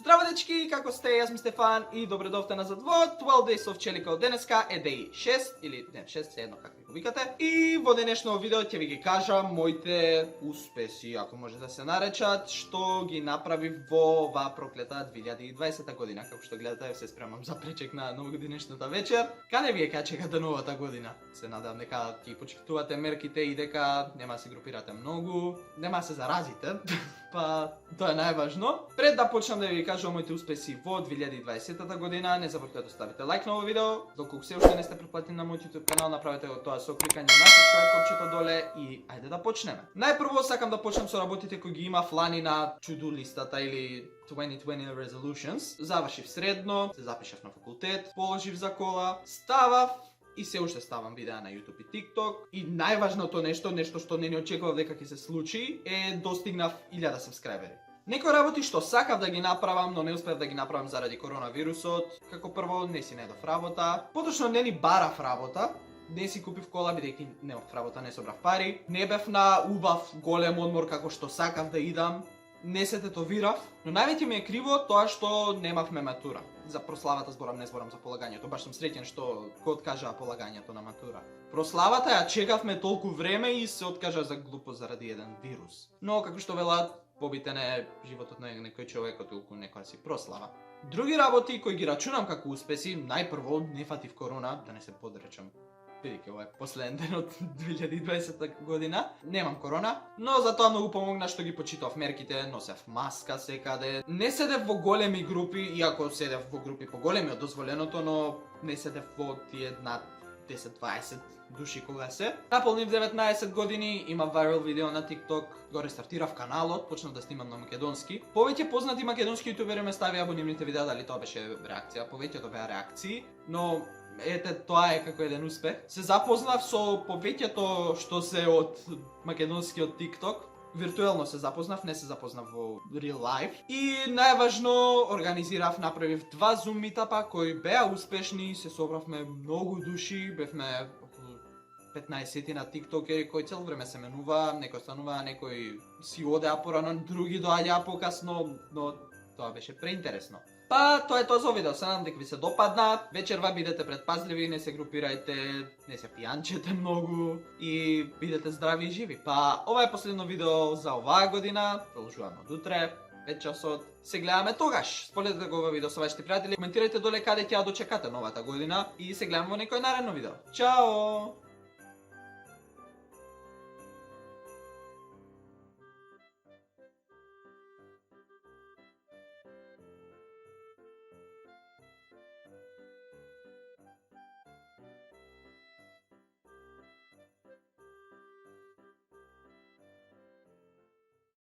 Здраво дечки, како сте? Јас сум Стефан и добре дојдовте назад во 12 Days of Челика. Од денеска е дей 6 или не 6, се едно како го викате. И во денешно видео ќе ви ги кажам моите успеси, ако може да се наречат, што ги направив во оваа проклета 2020 година. Како што гледате, се спремам за пречек на новогодишната вечер. Каде ви е качеката новата година? Се надам дека ќе почитувате мерките и дека нема се групирате многу, нема се заразите. Па тоа е најважно. Пред да почнам да ви кажам моите успеси во 2020 година, не забравете да ставите лайк на овој видео. Доколку се уште не сте претплатени на мојот YouTube канал, направете го тоа со кликање на subscribe копчето доле и ајде да почнеме. Најпрво сакам да почнам со работите кои ги има флани на to-do листата или 2020 resolutions. Завршив средно, се запишав на факултет, положив за кола, ставав и се уште ставам видеа на YouTube и TikTok. И најважното нешто што не очекував дека ќе се случи, е достигнав 1000 сабскрајбери. Некои работи што сакав да ги направам, но не успеав да ги направам заради коронавирусот. Како прво, не си најдов работа. Поточно не ни барав работа. Не си купив кола, бидејќи немав работа, не собрав пари. Не бев на убав голем одмор како што сакав да идам. Не се тетовирав, но највеќе ми е криво тоа што немавме матура. За прославата зборам, не зборам за полагањето. Баш сум среќен што кој откажа полагањето на матура. Прославата ја чекавме толку време и се откажа за глупо заради еден вирус. Но како што велат, побитен е животот на некој човек отколку некоја си прослава. Други работи кои ги рачунам како успеси, најпрво не фатив корона, да не се подречам, бидејќи ова е последен ден од 2020 година. Немам корона, но затоа многу помогна што ги почитав мерките, носев маска секаде. Не седев во големи групи, иако седев во групи поголеми од дозволеното, но не седев во тие над 10-20 души кога се. Наполнив 19 години, има viral видео на TikTok, го рестартирав каналот, почнав да снимам на македонски. Повеќе познати македонски јутубери ме ставија во нивните видеа, дали тоа беше реакција, повеќето беа реакции, но ете, тоа е како еден успех. Се запознав со повеќето што се од македонскиот TikTok. Виртуелно се запознав, не се запознав во real life. И најважно, организирав, направив 2 Zoom meetup-а кои беа успешни, се собравме многу души, бевме околу 15 на TikTokери кои цело време се менува, некој станува, некој си одеа порано, други доаѓаа покасно, но тоа беше преинтересно. Па, тоа е тоа за видео, се надам дека ви се допадна. Вечерва бидете предпазливи, не се групирајте, не се пијанчете многу и бидете здрави и живи. Па, ова е последно видео за оваа година, продолжуваме од утре, 5 часот. Се гледаме тогаш. Споделете го ова видео со вашите пријатели, коментирајте доле каде ќе ја дочекате новата година и се гледаме во некој наредно видео. Чао!